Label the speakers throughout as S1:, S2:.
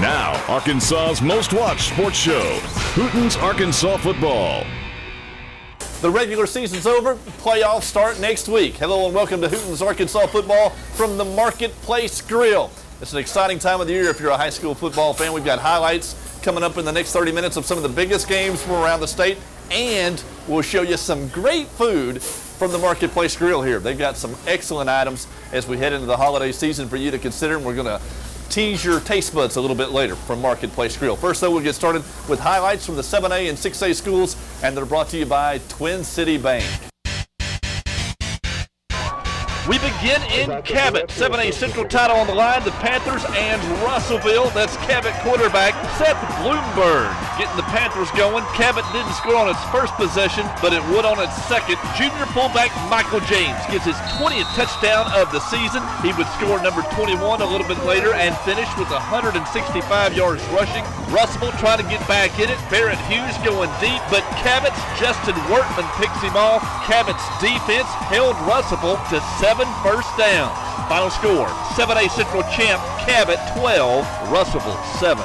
S1: Now, Arkansas's most watched sports show, Hooten's Arkansas Football.
S2: The regular season's over, playoffs start next week. Hello and welcome to Hooten's Arkansas Football from the Marketplace Grill. It's an exciting time of the year if you're a high school football fan. We've got highlights coming up in the next 30 minutes of some of the biggest games from around the state, and we'll show you some great food from the Marketplace Grill here. They've got some excellent items as we head into the holiday season for you to consider, and we're going to tease your taste buds a little bit later from Marketplace Grill. First, though, we'll get started with highlights from the 7A and 6A schools, and they're brought to you by Twin City Bank. We begin in Cabot. 7A Central title on the line. The Panthers and Russellville. That's Cabot quarterback Seth Bloomberg getting the Panthers going. Cabot didn't score on its first possession, but it would on its second. Junior fullback Michael James gets his 20th touchdown of the season. He would score number 21 a little bit later and finish with 165 yards rushing. Russellville trying to get back in it. Barrett Hughes going deep, but Cabot's Justin Wortman picks him off. Cabot's defense held Russellville to 7 first downs. Final score, 7A Central champ Cabot 12, Russellville 7.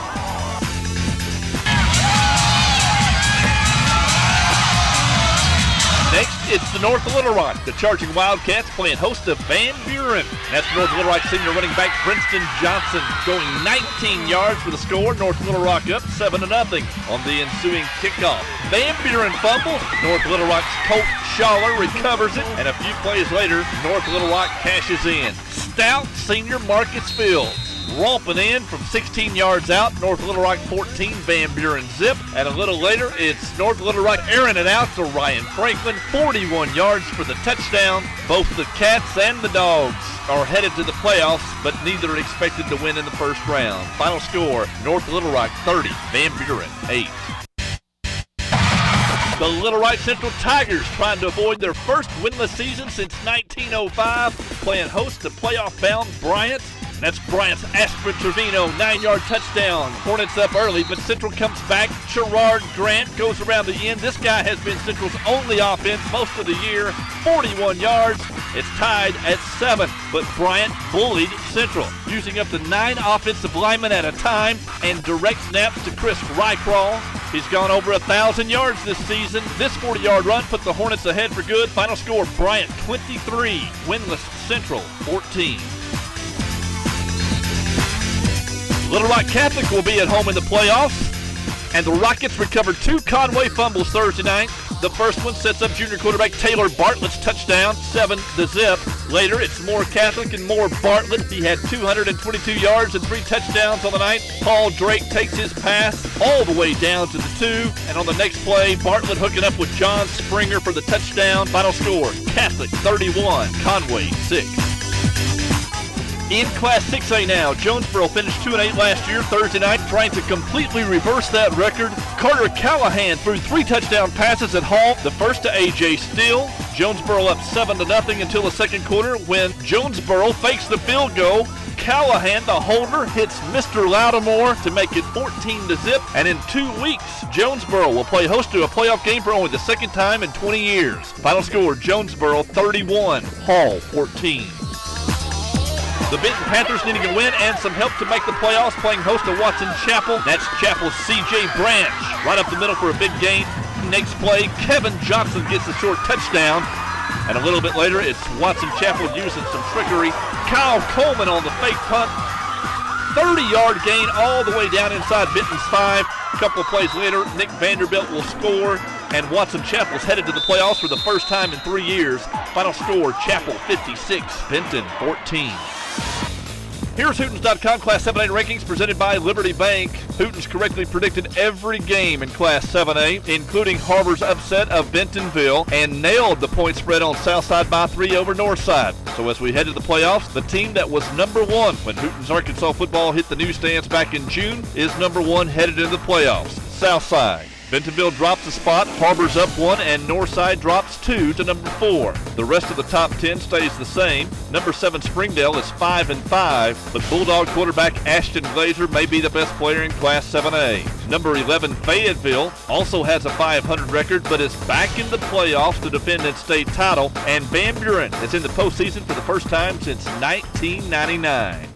S2: Next, it's the North Little Rock. The Charging Wildcats playing host to Van Buren. That's North Little Rock senior running back Princeton Johnson going 19 yards for the score. North Little Rock up 7-0 on the ensuing kickoff. Van Buren fumbles. North Little Rock's Colt Schaller recovers it, and a few plays later, North Little Rock cashes in. Stout senior Marcus Fields romping in from 16 yards out. North Little Rock 14, Van Buren zip. And a little later, it's North Little Rock airing it out to Ryan Franklin, 41 yards for the touchdown. Both the Cats and the Dogs are headed to the playoffs, but neither are expected to win in the first round. Final score, North Little Rock 30, Van Buren 8. The Little Rock Central Tigers trying to avoid their first winless season since 1905, playing host to playoff-bound Bryant. That's Bryant's Asprin Trevino, 9-yard touchdown. Hornets up early, but Central comes back. Sherrard Grant goes around the end. This guy has been Central's only offense most of the year, 41 yards. It's tied at 7, but Bryant bullied Central, using up to 9 offensive linemen at a time and direct snaps to Chris Rycrawl. He's gone over 1,000 yards this season. This 40-yard run put the Hornets ahead for good. Final score, Bryant 23, winless Central 14. Little Rock Catholic will be at home in the playoffs, and the Rockets recovered 2 Conway fumbles Thursday night. The first one sets up junior quarterback Taylor Bartlett's touchdown, 7-zip. Later, it's more Catholic and more Bartlett. He had 222 yards and 3 touchdowns on the night. Paul Drake takes his pass all the way down to the 2, and on the next play, Bartlett hooking up with John Springer for the touchdown. Final score, Catholic 31, Conway 6. In Class 6A now, Jonesboro finished 2-8 last year Thursday night, trying to completely reverse that record. Carter Callahan threw 3 touchdown passes at Hall, the first to A.J. Steele. Jonesboro up 7-0 until the second quarter when Jonesboro fakes the field goal. Callahan, the holder, hits Mr. Loudermore to make it 14-zip. And in 2 weeks, Jonesboro will play host to a playoff game for only the second time in 20 years. Final score, Jonesboro 31, Hall 14. The Benton Panthers needing a win and some help to make the playoffs, playing host to Watson Chapel. That's Chapel's C.J. Branch, right up the middle for a big gain. Next play, Kevin Johnson gets a short touchdown. And a little bit later, it's Watson Chapel using some trickery. Kyle Coleman on the fake punt. 30-yard gain all the way down inside Benton's 5. A couple of plays later, Nick Vanderbilt will score, and Watson Chapel's headed to the playoffs for the first time in 3 years. Final score, Chapel 56, Benton 14. Here's Hootens.com Class 7A rankings presented by Liberty Bank. Hootens correctly predicted every game in Class 7A, including HAR-BER's upset of Bentonville, and nailed the point spread on Southside by 3 over Northside. So as we head to the playoffs, the team that was number 1 when Hooten's Arkansas football hit the newsstands back in June is number 1 headed into the playoffs, Southside. Bentonville drops a spot, HAR-BER's up 1, and Northside drops 2 to number 4. The rest of the top 10 stays the same. Number 7 Springdale is 5-5, but Bulldog quarterback Ashton Glazer may be the best player in Class 7A. Number 11 Fayetteville also has a 500 record, but is back in the playoffs to defend its state title, and Van Buren is in the postseason for the first time since 1999.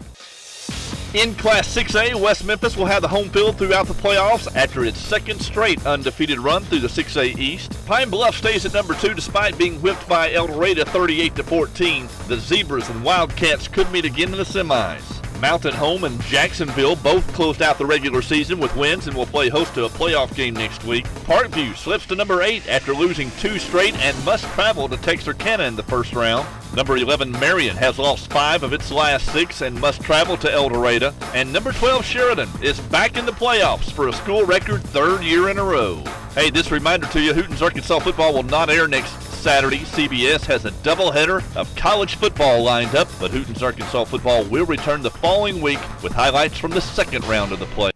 S2: In Class 6A, West Memphis will have the home field throughout the playoffs after its second straight undefeated run through the 6A East. Pine Bluff stays at number 2 despite being whipped by El Dorado 38-14. The Zebras and Wildcats could meet again in the semis. Mountain Home and Jacksonville both closed out the regular season with wins and will play host to a playoff game next week. Parkview slips to number 8 after losing 2 straight and must travel to Texarkana in the first round. Number 11 Marion has lost 5 of its last 6 and must travel to El Dorado. And number 12 Sheridan is back in the playoffs for a school record 3rd year in a row. Hey, this reminder to you, Hooten's Arkansas football will not air next Saturday. CBS has a doubleheader of college football lined up, but Hooten's Arkansas football will return the following week with highlights from the second round of the play.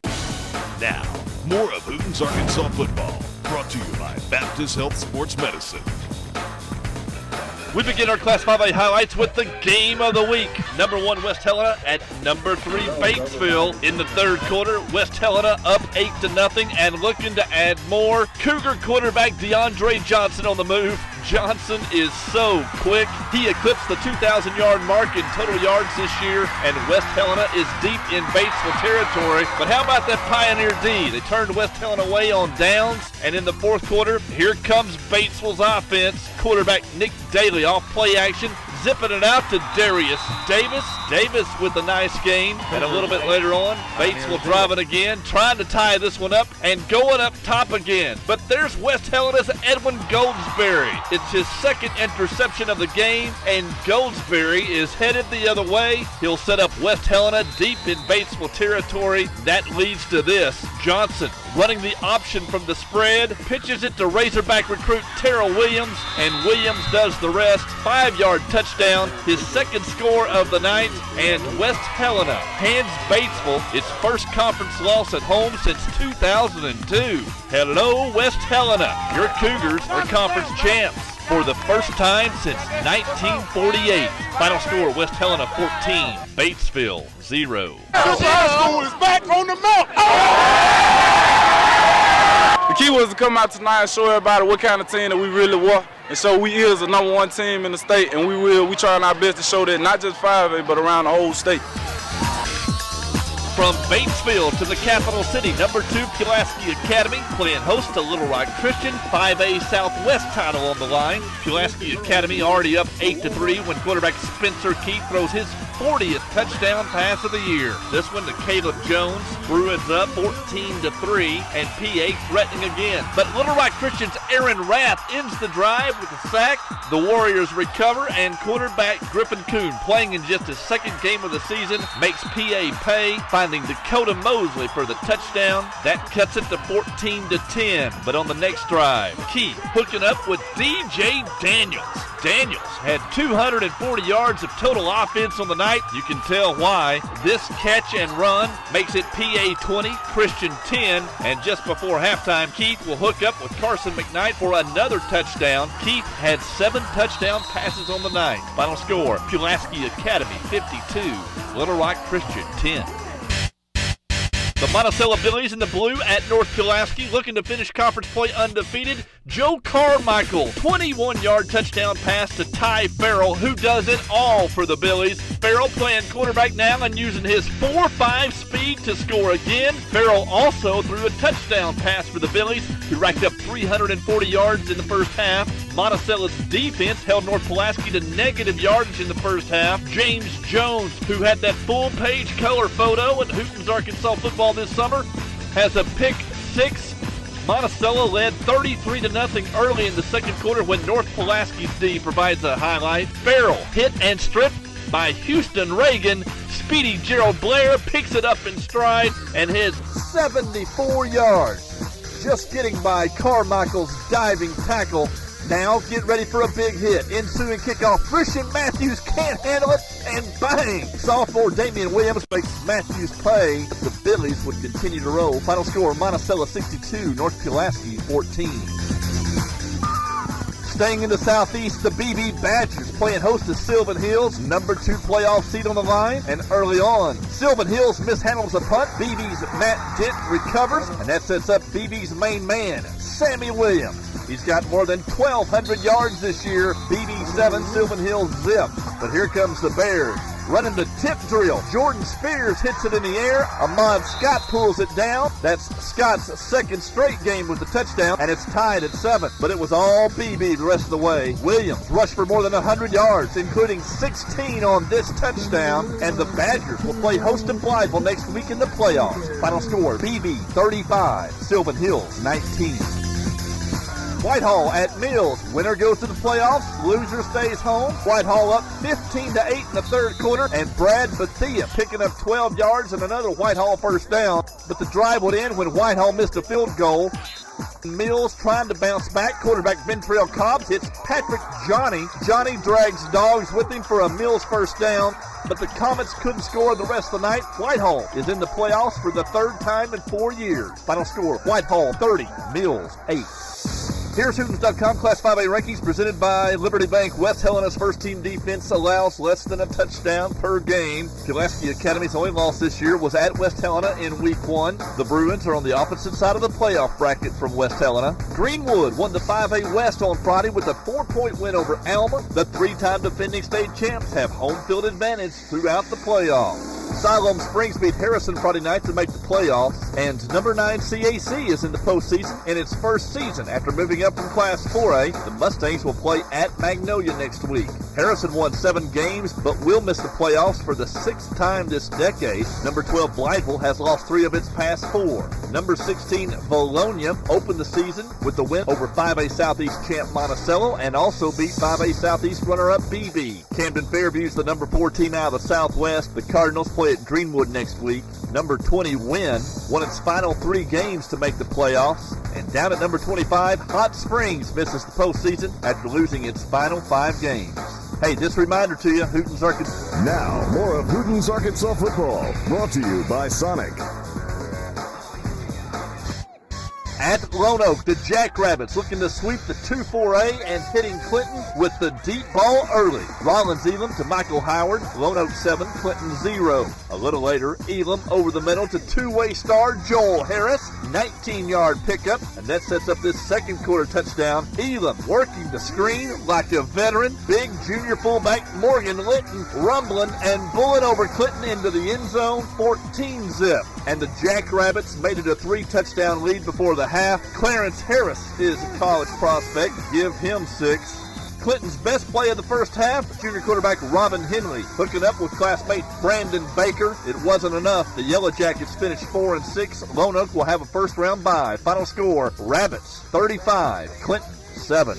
S1: Now, more of Hooten's Arkansas football, brought to you by Baptist Health Sports Medicine.
S2: We begin our Class 5A highlights with the game of the week. Number 1 West Helena at number 3 Batesville. In the third quarter, West Helena up 8-0 and looking to add more. Cougar quarterback DeAndre Johnson on the move. Johnson is so quick. He eclipsed the 2,000-yard mark in total yards this year, and West Helena is deep in Batesville territory. But how about that Pioneer D? They turned West Helena away on downs, and in the fourth quarter, here comes Batesville's offense. Quarterback Nick Daly off play action, zipping it out to Darius Davis. Davis with a nice game. And a little bit later on, Batesville driving again, trying to tie this one up and going up top again. But there's West Helena's Edwin Goldsberry. It's his second interception of the game, and Goldsberry is headed the other way. He'll set up West Helena deep in Batesville territory. That leads to this. Johnson running the option from the spread, pitches it to Razorback recruit Terrell Williams, and Williams does the rest. 5-yard touchdown, his second score of the night, and West Helena hands Batesville its first conference loss at home since 2002. Hello, West Helena. Your Cougars are conference champs for the first time since 1948. Final score, West Helena 14, Batesville 0.
S3: High School is back on the map.
S4: The key was to come out tonight and show everybody what kind of team that we really were. And so we is the number 1 team in the state, and we trying our best to show that not just 5A, but around the whole state.
S2: From Batesville to the capital city, number 2 Pulaski Academy playing host to Little Rock Christian. 5A Southwest title on the line. Pulaski Academy already up 8-3 when quarterback Spencer Keith throws his 40th touchdown pass of the year. This one to Caleb Jones. Bruins up 14-3 and PA threatening again. But Little Rock Christian's Aaron Rath ends the drive with a sack. The Warriors recover, and quarterback Griffin Kuhn, playing in just his second game of the season, makes PA pay, finding Dakota Mosley for the touchdown. That cuts it to 14-10. But on the next drive, Keith hooking up with DJ Daniels. Daniels had 240 yards of total offense on the night. You can tell why. This catch and run makes it PA 20, Christian 10, and just before halftime, Keith will hook up with Carson McKnight for another touchdown. Keith had 7 touchdown passes on the night. Final score, Pulaski Academy 52, Little Rock Christian 10. The Monticello Billies in the blue at North Pulaski looking to finish conference play undefeated. Joe Carmichael, 21-yard touchdown pass to Ty Farrell, who does it all for the Billies. Farrell playing quarterback now and using his 4.5 speed to score again. Farrell also threw a touchdown pass for the Billies, who racked up 340 yards in the first half. Monticello's defense held North Pulaski to negative yardage in the first half. James Jones, who had that full-page color photo at Hooten's Arkansas football this summer, has a pick 6. Monticello led 33-0 early in the second quarter when North Pulaski's D provides a highlight. Farrell hit and stripped by Houston Reagan. Speedy Gerald Blair picks it up in stride and heads 74 yards. Just getting by Carmichael's diving tackle. Now get ready for a big hit. Ensuing kickoff. Christian Matthews can't handle it, and bang! Sophomore Damian Williams makes Matthews pay. The Billies would continue to roll. Final score, Monticello 62, North Pulaski 14. Staying in the southeast, the BB Badgers playing host to Sylvan Hills. Number 2 playoff seed on the line. And early on, Sylvan Hills mishandles a punt. BB's Matt Dent recovers, and that sets up BB's main man, Sammy Williams. He's got more than 1,200 yards this year. BB 7, Sylvan Hills zip. But here comes the Bears. running the tip drill. Jordan Spears hits it in the air. Ahmad Scott pulls it down. That's Scott's second straight game with the touchdown, and it's tied at 7. But it was all BEEBE the rest of the way. Williams rushed for more than 100 yards, including 16 on this touchdown, and the Badgers will play host to Blytheville next week in the playoffs. Final score, BEEBE 35, Sylvan Hills 19. Whitehall at Mills. Winner goes to the playoffs. Loser stays home. Whitehall up 15-8 in the third quarter. And Brad Bethea picking up 12 yards and another Whitehall first down. But the drive would end when Whitehall missed a field goal. Mills trying to bounce back. Quarterback Ventrell Cobbs hits Patrick Johnny. Johnny drags dogs with him for a Mills first down. But the Comets couldn't score the rest of the night. Whitehall is in the playoffs for the third time in 4 years. Final score, Whitehall 30, Mills 8. Here's Hootens.com Class 5A rankings presented by Liberty Bank. West Helena's first team defense allows less than a touchdown per game. Pulaski Academy's only loss this year was at West Helena in week 1. The Bruins are on the opposite side of the playoff bracket from West Helena. Greenwood won the 5A West on Friday with a 4-point win over Alma. The 3-time defending state champs have home field advantage throughout the playoffs. SILOAM Springs beat Harrison Friday night to make the playoffs, and number 9 CAC is in the postseason in its first season after moving up from Class 4A. The Mustangs will play at Magnolia next week. Harrison won 7 games, but will miss the playoffs for the 6th time this decade. Number 12 Blytheville has lost 3 of its past 4. Number 16 Bologna opened the season with the win over 5A Southeast champ Monticello and also beat 5A Southeast runner-up BEEBE. Camden Fairview's the number 4 team out of the Southwest. The Cardinals play at Greenwood next week. Number 20 Wynn won its final 3 games to make the playoffs. And down at number 25, Hot Springs misses the postseason after losing its final 5 games. Hey, this reminder to you, Hooten's Arkansas.
S1: Now, more of Hooten's Arkansas football, brought to you by Sonic.
S2: At Roanoke, the Jackrabbits looking to sweep the 2-4A and hitting Clinton with the deep ball early. Rollins Elam to Michael Howard, Roanoke 7, Clinton 0. A little later, Elam over the middle to two-way star Joel Harris, 19-yard pickup, and that sets up this second quarter touchdown. Elam working the screen like a veteran. Big junior fullback Morgan Linton rumbling and bullet over Clinton into the end zone, 14-zip. And the Jackrabbits made it a 3-touchdown lead before the half. Clarence Harris is a college prospect. Give him 6. Clinton's best play of the first half, junior quarterback Robin Henley hooking up with classmate Brandon Baker. It wasn't enough. The Yellow Jackets finished 4-6. Roanoke will have a first-round bye. Final score, Rabbits 35, Clinton 7.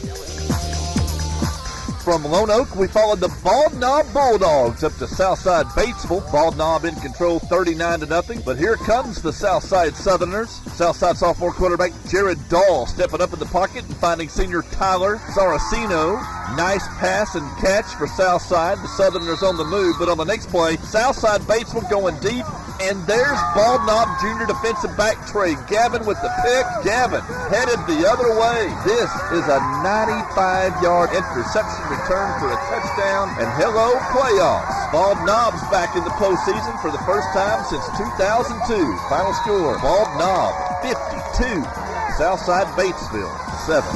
S2: From Lone Oak, we followed the Bald Knob Bulldogs up to Southside Batesville. Bald Knob in control 39-0. But here comes the Southside Southerners. Southside sophomore quarterback Jared Dahl stepping up in the pocket and finding senior Tyler Saraceno. Nice pass and catch for Southside. The Southerners on the move, but on the next play, Southside Batesville going deep. And there's Bald Knob junior defensive back Trey Gavin with the pick. Gavin headed the other way. This is a 95-yard interception return for a touchdown. And hello, playoffs. Bald Knob's back in the postseason for the first time since 2002. Final score, Bald Knob 52, Southside Batesville 7.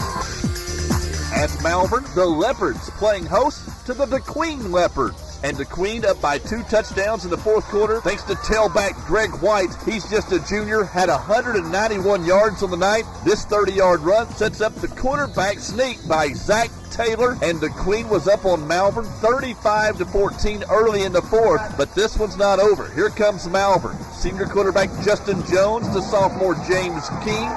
S2: At Malvern, the Leopards playing host to the DeQueen Leopards. And DeQueen up by 2 touchdowns in the fourth quarter thanks to tailback Greg White. He's just a junior, had 191 yards on the night. This 30-yard run sets up the quarterback sneak by Zach Taylor, and DeQueen was up on Malvern 35-14 early in the fourth, but this one's not over. Here comes Malvern. Senior quarterback Justin Jones to sophomore James King.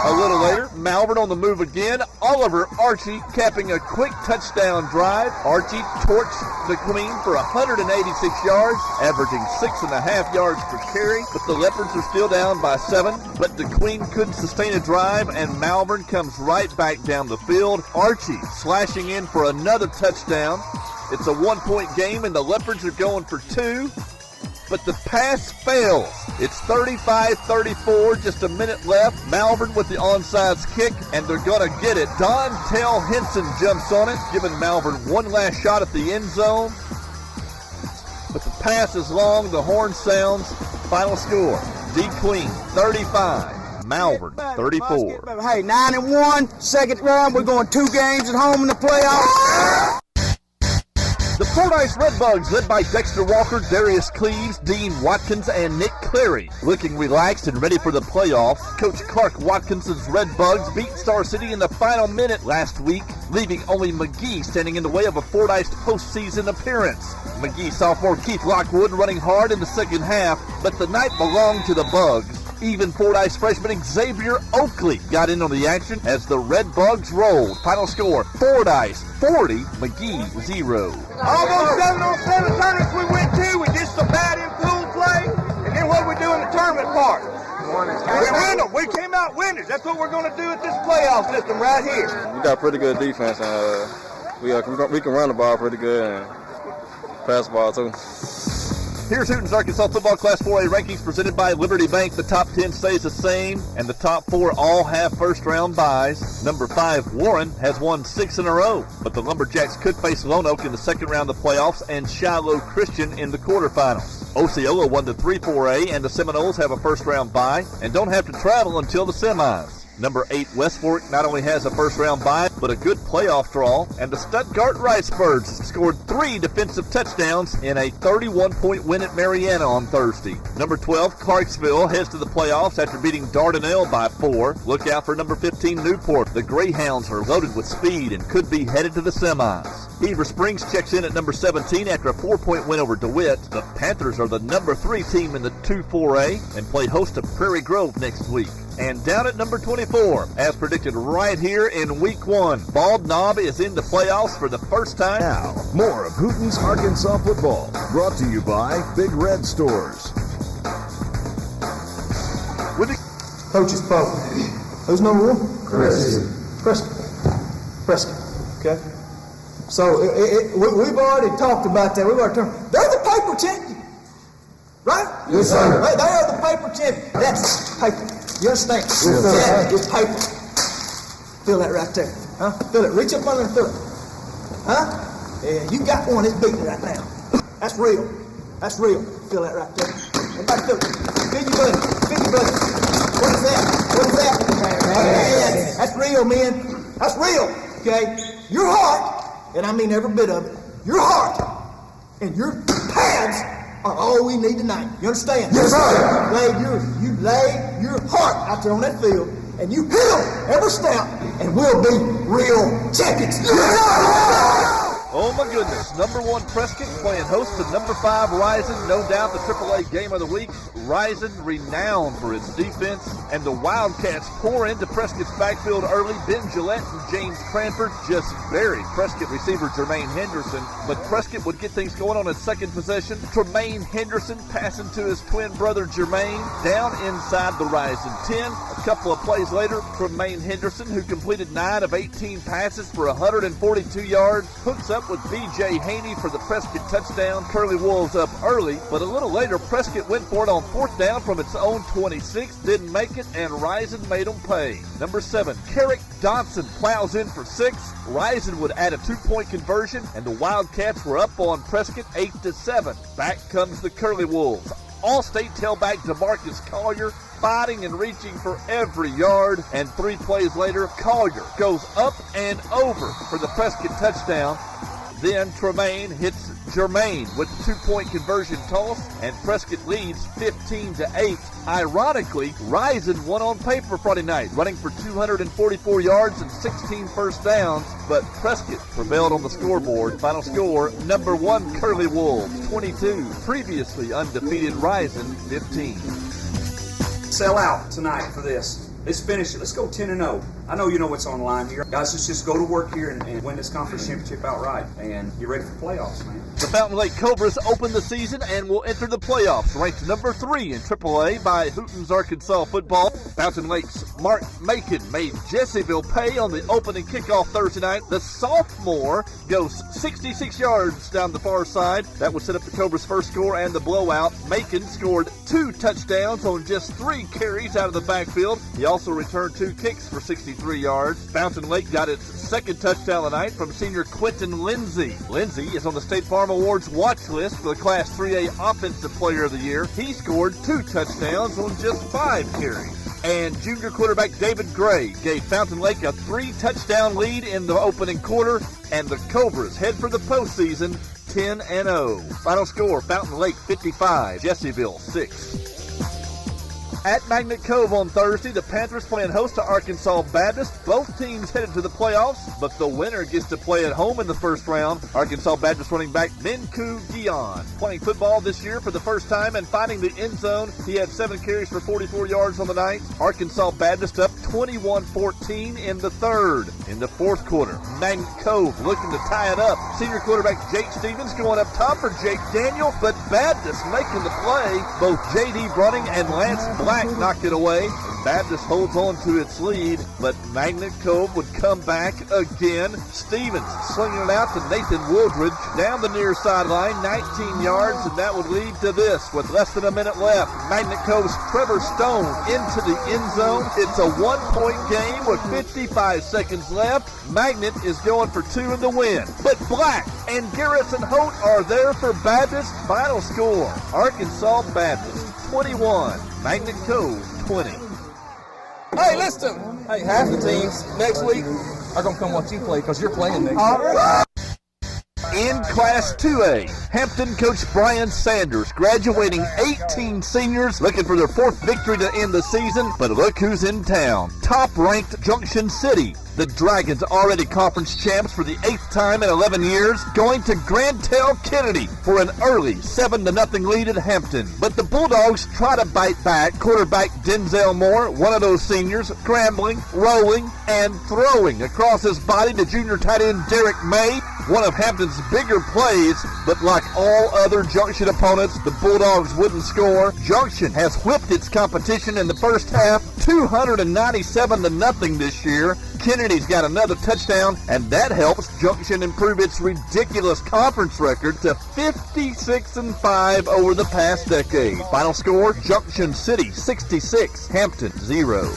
S2: A little later, Malvern on the move again. Oliver Archie capping a quick touchdown drive. Archie torched DeQueen for 186 yards, averaging 6.5 yards per carry. But the Leopards are still down by 7. But DeQueen couldn't sustain a drive, and Malvern comes right back down the field. Archie slashing in for another touchdown. It's a 1-point game, and the Leopards are going for 2. But the pass fails. It's 35-34, just a minute left. Malvern with the onside kick, and they're going to get it. Dontel Henson jumps on it, giving Malvern one last shot at the end zone. But the pass is long, the horn sounds. Final score, DeQueen 35, Malvern 34.
S5: Hey, 9-1, second round. We're going 2 games at home in the playoffs.
S2: The Fordyce Redbugs, led by Dexter Walker, Darius Cleaves, Dean Watkins, and Nick Clary. Looking relaxed and ready for the playoffs, Coach Clark Watkinson's Redbugs beat Star City in the final minute last week, leaving only McGee standing in the way of a Fordyce postseason appearance. McGee sophomore Keith Lockwood running hard in the second half, but the night belonged to the Bugs. Even Fordyce freshman Xavier Oakley got in on the action as the Redbugs rolled. Final score, Fordyce 40, McGee 0.
S5: Almost 7 on 7 tournaments we went to. We did some bad in-pool play, and then what we do in the tournament part? We win them. We came out winners. That's what we're going to do at this playoff system right here.
S4: We got pretty good defense, and we can run the ball pretty good and pass the ball too.
S2: Here's Hooten's Arkansas football Class 4A rankings presented by Liberty Bank. The top 10 stays the same, and the top 4 all have first-round byes. Number 5, Warren, has won 6 in a row, but the Lumberjacks could face Lonoke in the second round of the playoffs and Shiloh Christian in the quarterfinals. Osceola won the 3-4A, and the Seminoles have a first-round bye and don't have to travel until the semis. Number 8, West Fork, not only has a first-round bye, but a good playoff draw, and the Stuttgart Ricebirds scored 3 defensive touchdowns in a 31-point win at Mariana on Thursday. Number 12, Clarksville, heads to the playoffs after beating Dardanelle by 4. Look out for number 15, Newport. The Greyhounds are loaded with speed and could be headed to the semis. Heber Springs checks in at number 17 after a 4-point win over DeWitt. The Panthers are the number 3 team in the 2-4A and play host to Prairie Grove next week. And down at number 24, as predicted right here in Week 1, Bald Knob is in the playoffs for the first time.
S1: Now, more of Hooten's Arkansas football, brought to you by Big Red Stores.
S2: With the
S5: Coach's vote. Who's number 1? Preston. Okay. So we've already talked about that. We've already talked. They're the paper champion, right?
S6: Yes, sir.
S5: They are the paper champion. That's paper. You understand?
S6: Yes, sir.
S5: That is paper. Feel that right there. Huh? Feel it. Reach up under and feel it. Huh? Yeah, you got one that's beating right now. That's real. That's real. Feel that right there. Everybody feel it. Feel your buddy. Feel your buddy. What is that? What is that? Yeah, that's real, man. That's real. Okay? Your heart, and I mean every bit of it, your heart and your pads are all we need tonight. You understand?
S6: Yes, sir.
S5: You lay your heart out there on that field, and you hit them every snap, and we'll be real champions.
S2: Oh my goodness, number 1 Prescott playing host to number 5 Rising, no doubt the AAA game of the week. Rising renowned for its defense, and the Wildcats pour into Prescott's backfield early. Ben Gillette and James Cranford just buried Prescott receiver Jermaine Henderson, but Prescott would get things going on his second possession. Tremaine Henderson passing to his twin brother Jermaine down inside the Rising 10. A couple of plays later, Tremaine Henderson, who completed 9 of 18 passes for 142 yards, hooks up with B.J. Haney for the Prescott touchdown. Curly Wolves up early, but a little later, Prescott went for it on 4th down from its own 26, didn't make it, and Rising made them pay. Number 7, Carrick Dodson plows in for 6. Rising would add a 2-point conversion, and the Wildcats were up on Prescott 8-7. Back comes the Curly Wolves. All-State tailback DeMarcus Collier fighting and reaching for every yard, and 3 plays later, Collier goes up and over for the Prescott touchdown. Then Tremaine hits Jermaine with the 2-point conversion toss, and Prescott leads 15-8. Ironically, Rising won on paper Friday night, running for 244 yards and 16 first downs, but Prescott prevailed on the scoreboard. Final score, number 1 Curly Wolves 22, previously undefeated Rising 15.
S7: Sell out tonight for this. Let's finish it. Let's go 10-0. I know you know what's on the line here. Guys, let's just go to work here and win this conference championship outright. And get ready for playoffs, man.
S2: The Fountain Lake Cobras open the season and will enter the playoffs, ranked number 3 in AAA by Hooten's Arkansas football. Fountain Lake's Mark Macon made Jesseville pay on the opening kickoff Thursday night. The sophomore goes 66 yards down the far side. That would set up the Cobras' first score and the blowout. Macon scored 2 touchdowns on just 3 carries out of the backfield. He also returned 2 kicks for 63 yards. Fountain Lake got its second touchdown of the night from senior Quentin Lindsay. Lindsay is on the State Farm Awards watch list for the Class 3A Offensive Player of the Year. He scored 2 touchdowns on just 5 carries. And junior quarterback David Gray gave Fountain Lake a 3-touchdown lead in the opening quarter, and the Cobras head for the postseason 10-0. Final score, Fountain Lake 55, Jessieville 6. At Magnet Cove on Thursday, the Panthers playing host to Arkansas Baptist. Both teams headed to the playoffs, but the winner gets to play at home in the first round. Arkansas Baptist running back Minku Gion playing football this year for the first time and finding the end zone. He had 7 carries for 44 yards on the night. Arkansas Baptist up 21-14 in the third. In the fourth quarter, Magnet Cove looking to tie it up. Senior quarterback Jake Stevens going up top for Jake Daniel, but Baptist making the play. Both J.D. Brunning and Lance Black knocked it away. Baptist holds on to its lead, but Magnet Cove would come back again. Stevens slinging it out to Nathan Woodridge down the near sideline, 19 yards, and that would lead to this with less than a minute left. Magnet Cove's Trevor Stone into the end zone. It's a 1-point game with 55 seconds left. Magnet is going for 2 in the win, but Black and Garrison Holt are there for Baptist. Final score, Arkansas Baptist 21, Magnet Cove 20.
S6: Hey, listen. Hey, half the teams next week are going to come watch you play because you're playing next week.
S2: In Class 2A, Hampton coach Brian Sanders graduating 18 seniors looking for their 4th victory to end the season, but look who's in town. Top-ranked Junction City. The Dragons, already conference champs for the 8th time in 11 years, going to Grantel Kennedy for an early 7-0 lead at Hampton. But the Bulldogs try to bite back. Quarterback Denzel Moore, one of those seniors, scrambling, rolling, and throwing across his body to junior tight end Derek May. One of Hampton's bigger plays, but like all other Junction opponents, the Bulldogs wouldn't score. Junction has whipped its competition in the first half, 297-0 this year. Kennedy's got another touchdown, and that helps Junction improve its ridiculous conference record to 56-5 over the past decade. Final score, Junction City 66, Hampton 0.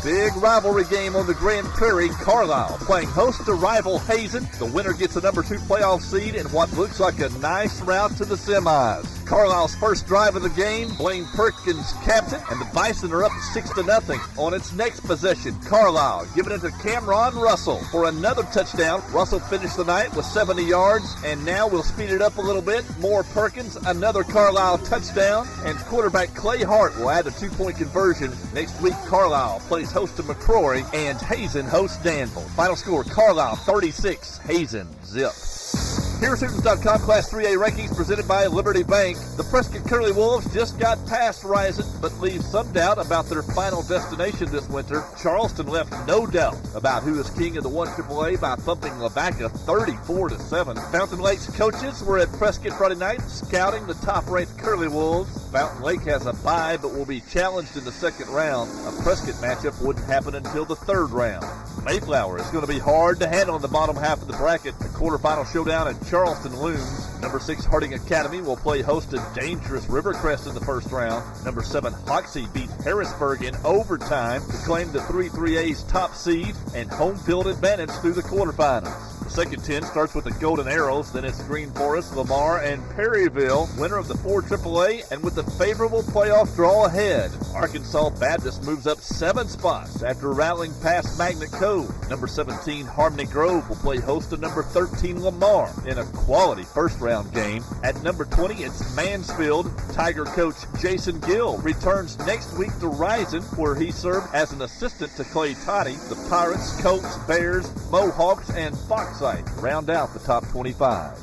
S2: Big rivalry game on the Grand Prairie. Carlisle playing host to rival Hazen. The winner gets a number 2 playoff seed in what looks like a nice route to the semis. Carlisle's first drive of the game, Blaine Perkins captain, and the Bison are up 6-0 on its next possession. Carlisle giving it to Cameron Russell for another touchdown. Russell finished the night with 70 yards, and now we'll speed it up a little bit. More Perkins, another Carlisle touchdown, and quarterback Clay Hart will add a 2-point conversion. Next week, Carlisle plays host to McCrory, and Hazen hosts Danville. Final score, Carlisle 36, Hazen 0. Here's Hootens.com Class 3A rankings presented by Liberty Bank. The Prescott Curly Wolves just got past Rising, but leave some doubt about their final destination this winter. Charleston left no doubt about who is king of the 1AAA by thumping Lavaca 34-7. Fountain Lake's coaches were at Prescott Friday night scouting the top-ranked Curly Wolves. Fountain Lake has a bye but will be challenged in the second round. A Prescott matchup wouldn't happen until the third round. Mayflower is going to be hard to handle in the bottom half of the bracket. The quarterfinal showdown at Charleston looms. Number 6 Harding Academy will play host to dangerous Rivercrest in the first round. Number 7 Hoxie beat Harrisburg in overtime to claim the 3-3A's top seed and home field advantage through the quarterfinals. The second 10 starts with the Golden Arrows, then it's Green Forest, Lamar, and Perryville, winner of the 4 AAA, and with a favorable playoff draw ahead. Arkansas Baptist moves up 7 spots after rattling past Magnet Cove. Number 17 Harmony Grove will play host to number 13 Lamar in a quality first-round game. At number 20, it's Mansfield. Tiger coach Jason Gill returns next week to Rising, where he served as an assistant to Clay Toddy. The Pirates, Colts, Bears, Mohawks, and Fox round out the top 25.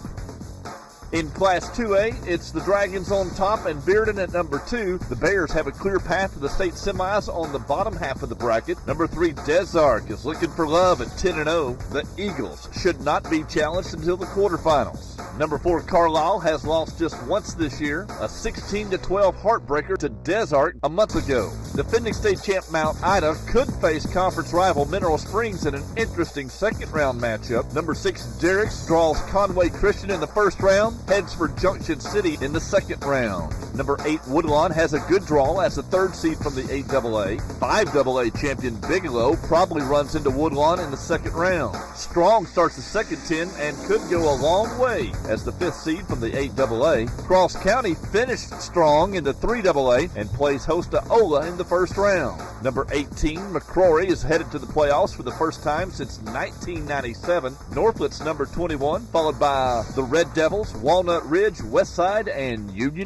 S2: In Class 2A, it's the Dragons on top and Bearden at number 2. The Bears have a clear path to the state semis on the bottom half of the bracket. Number 3, Desark is looking for love at 10-0. The Eagles should not be challenged until the quarterfinals. Number 4, Carlisle has lost just once this year, a 16-12 heartbreaker to Desark a month ago. Defending state champ Mount Ida could face conference rival Mineral Springs in an interesting second-round matchup. Number 6, Derricks draws Conway Christian in the first round, heads for Junction City in the second round. Number 8 Woodlawn has a good draw as the 3rd seed from the 8AA. 5AA champion Bigelow probably runs into Woodlawn in the 2nd round. Strong starts the second 10 and could go a long way as the 5th seed from the 8AA. Cross County finished strong in the 3AA and plays host to Ola in the 1st round. Number 18 McCrory is headed to the playoffs for the first time since 1997. Northlet's number 21, followed by the Red Devils, Walnut Ridge, Westside, and Union.